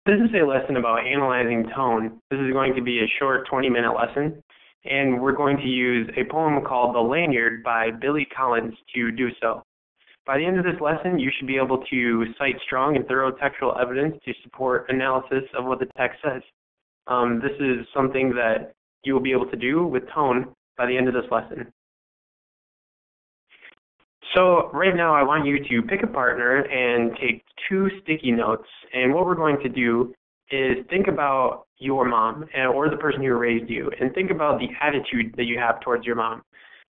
This is a lesson about analyzing tone. This is going to be a short 20-minute lesson, and we're going to use a poem called The Lanyard by Billy Collins to do so. By the end of this lesson, you should be able to cite strong and thorough textual evidence to support analysis of what the text says. This is something that you will be able to do with tone by the end of this lesson. So right now I want you to pick a partner and take 2 sticky notes, and what we're going to do is think about your mom or the person who raised you, and think about the attitude that you have towards your mom.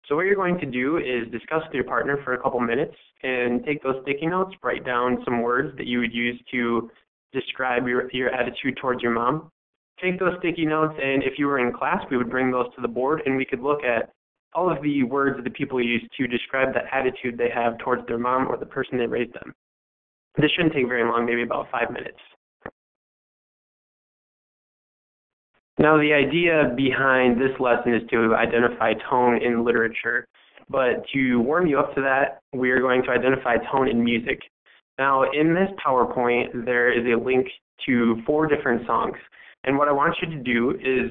So what you're going to do is discuss with your partner for a couple minutes and take those sticky notes, write down some words that you would use to describe your attitude towards your mom. Take those sticky notes, and if you were in class, we would bring those to the board and we could look at all of the words that people use to describe the attitude they have towards their mom or the person that raised them. This shouldn't take very long, maybe about 5 minutes. Now, the idea behind this lesson is to identify tone in literature, but to warm you up to that, we are going to identify tone in music. Now, in this PowerPoint, there is a link to 4 different songs, and what I want you to do is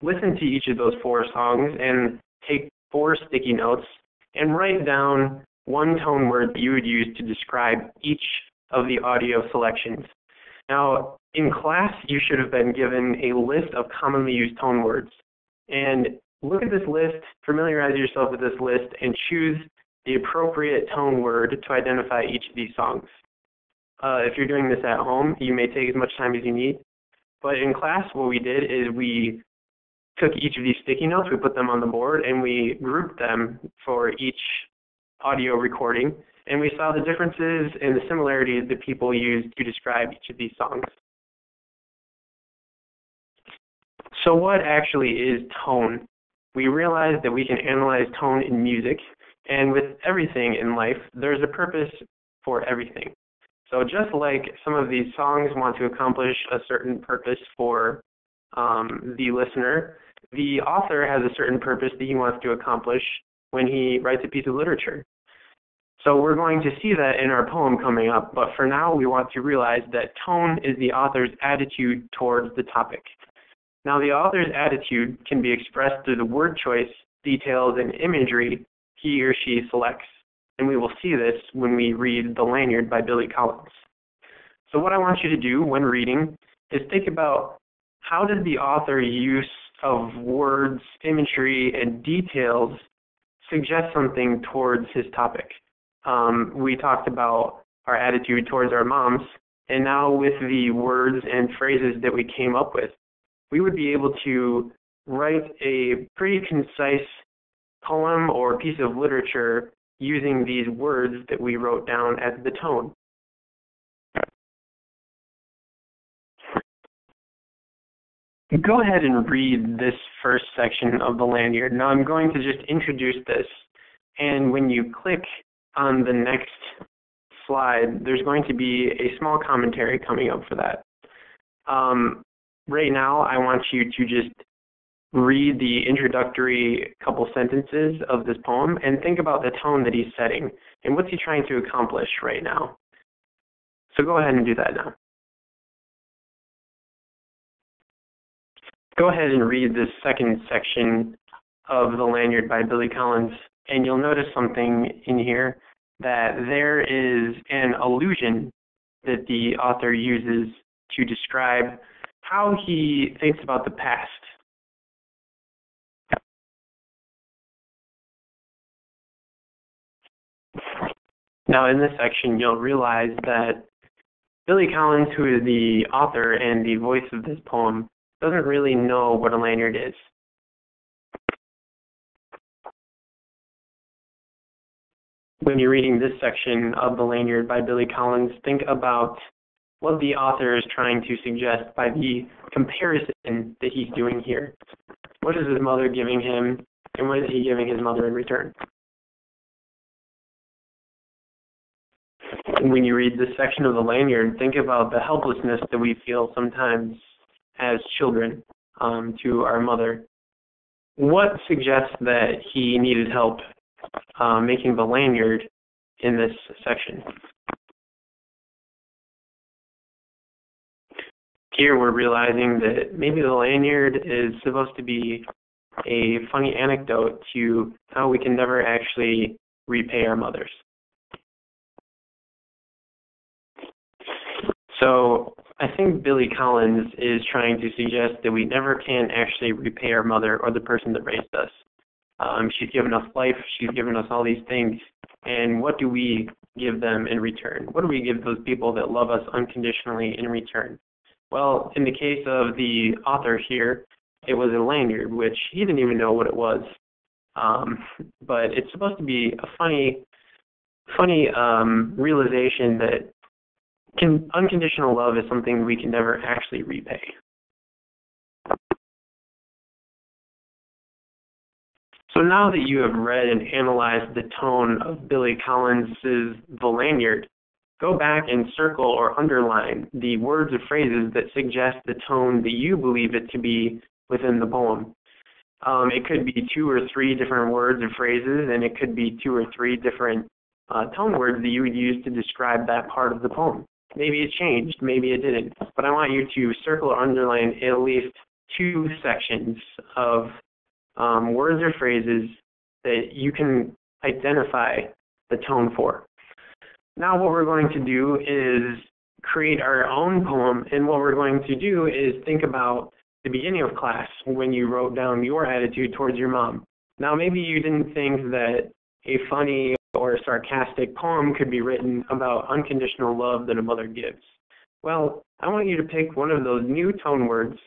listen to each of those 4 songs and take 4 sticky notes and write down 1 tone word that you would use to describe each of the audio selections. Now, in class, you should have been given a list of commonly used tone words. And look at this list, familiarize yourself with this list, and choose the appropriate tone word to identify each of these songs. If you're doing this at home, you may take as much time as you need. But in class, what we did is we took each of these sticky notes, we put them on the board, and we grouped them for each audio recording, and we saw the differences and the similarities that people used to describe each of these songs. So what actually is tone? We realized that we can analyze tone in music, and with everything in life, there's a purpose for everything. So just like some of these songs want to accomplish a certain purpose for the listener, the author has a certain purpose that he wants to accomplish when he writes a piece of literature. So we're going to see that in our poem coming up, but for now we want to realize that tone is the author's attitude towards the topic. Now, the author's attitude can be expressed through the word choice, details, and imagery he or she selects, and we will see this when we read The Lanyard by Billy Collins. So what I want you to do when reading is think about how does the author's use of words, imagery, and details suggest something towards his topic. We talked about our attitude towards our moms, and now with the words and phrases that we came up with, we would be able to write a pretty concise poem or piece of literature using these words that we wrote down as the tone. Go ahead and read this first section of The Lanyard. Now I'm going to just introduce this, and when you click on the next slide, there's going to be a small commentary coming up for that. Right now, I want you to just read the introductory couple sentences of this poem and think about the tone that he's setting and what's he trying to accomplish right now. So go ahead and do that now. Go ahead and read this second section of The Lanyard by Billy Collins, and you'll notice something in here, that there is an allusion that the author uses to describe how he thinks about the past. Now in this section, you'll realize that Billy Collins, who is the author and the voice of this poem, doesn't really know what a lanyard is. When you're reading this section of The Lanyard by Billy Collins, think about what the author is trying to suggest by the comparison that he's doing here. What is his mother giving him, and what is he giving his mother in return? When you read this section of The Lanyard, think about the helplessness that we feel sometimes as children to our mother. What suggests that he needed help making the lanyard in this section? Here we're realizing that maybe the lanyard is supposed to be a funny anecdote to how we can never actually repay our mothers. So I think Billy Collins is trying to suggest that we never can actually repay our mother or the person that raised us. She's given us life, she's given us all these things, and what do we give them in return? What do we give those people that love us unconditionally in return? Well, in the case of the author here, it was a lanyard, which he didn't even know what it was. But it's supposed to be a funny realization that unconditional love is something we can never actually repay. So now that you have read and analyzed the tone of Billy Collins' The Lanyard, go back and circle or underline the words or phrases that suggest the tone that you believe it to be within the poem. It could be 2 or 3 different words or phrases, and it could be 2 or 3 different tone words that you would use to describe that part of the poem. Maybe it changed, maybe it didn't, but I want you to circle or underline at least 2 sections of words or phrases that you can identify the tone for. Now what we're going to do is create our own poem, and what we're going to do is think about the beginning of class when you wrote down your attitude towards your mom. Now maybe you didn't think that a funny or a sarcastic poem could be written about unconditional love that a mother gives. Well, I want you to pick one of those new tone words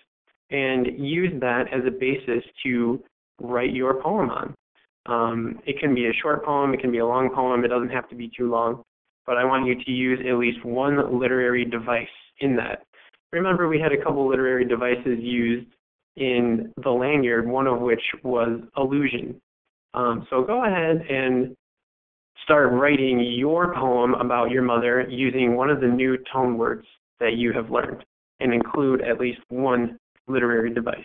and use that as a basis to write your poem on. It can be a short poem, it can be a long poem, it doesn't have to be too long, but I want you to use at least one literary device in that. Remember, we had a couple literary devices used in The Lanyard, one of which was allusion. So go ahead and start writing your poem about your mother using one of the new tone words that you have learned, and include at least one literary device.